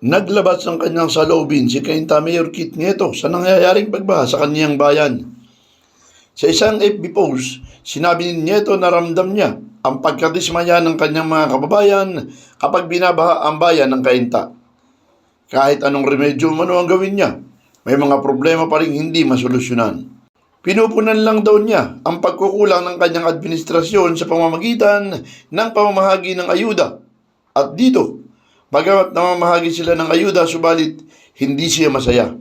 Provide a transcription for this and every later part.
Naglabas ng kanyang saloobin si Cainta Mayor Kit Nieto sa nangyayaring pagbaha sa kaniyang bayan. Sa isang FB post, sinabi ni Nieto na ramdam niya ang pagkadismaya ng kanyang mga kababayan kapag binabaha ang bayan ng Cainta. Kahit anong remedyo umano ang gawin niya, may mga problema pa rin hindi masolusyonan. Pinupunan lang daw niya ang pagkukulang ng kanyang administrasyon sa pamamagitan ng pamamahagi ng ayuda. At dito, bagamat namamahagi sila ng ayuda, subalit hindi siya masaya.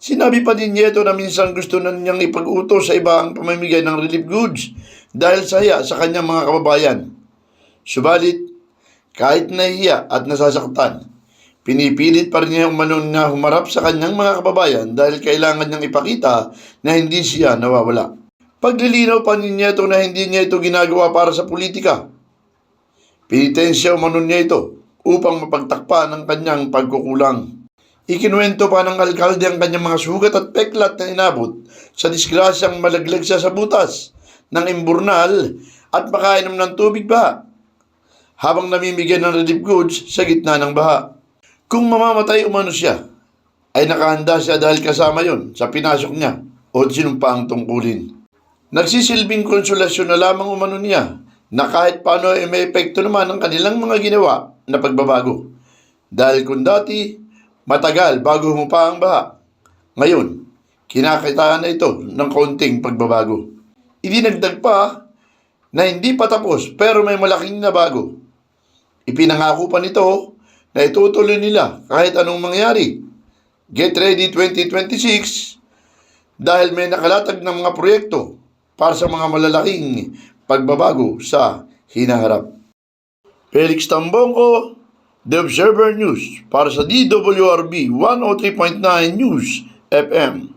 Sinabi pa din Nieto na minsan gusto na niyang ipag-utos sa iba ang pamamigay ng relief goods dahil saya sa kanyang mga kababayan. Subalit, kahit nahihiya at nasasaktan, pinipilit pa rin niya umano na humarap sa kanyang mga kababayan dahil kailangan niyang ipakita na hindi siya nawawala. Paglilinaw pa ni Nieto na hindi niya ito ginagawa para sa politika. Pinitensya umano niya ito upang mapagtakpan ang kanyang pagkukulang. Ikinuwento pa ng alkalde ang kanyang mga sugat at peklat na inabot sa disgrasyang malaglag siya sa butas ng imburnal at makainom ng tubig baha habang namimigay ng relief goods sa gitna ng baha. Kung mamamatay umano siya, ay nakahanda siya dahil kasama yon sa pinasok niya o sinumpaang tungkulin. Nagsisilbing konsolasyon na lamang umano niya na kahit paano ay may epekto naman ang kanilang mga ginawa na pagbabago. Dahil kung dati, matagal bago humupa ang baha, ngayon, kinakitaan na ito ng kaunting pagbabago. Idinagdag pa na hindi pa tapos pero may malaking nabago. Ipinangako pa nito na itutuloy nila kahit anong mangyari. Get Ready 2026 dahil may nakalatag ng mga proyekto para sa mga malalaking pagbabago sa hinaharap. Felix Tambongko, The Observer News para sa DWRB 103.9 News FM.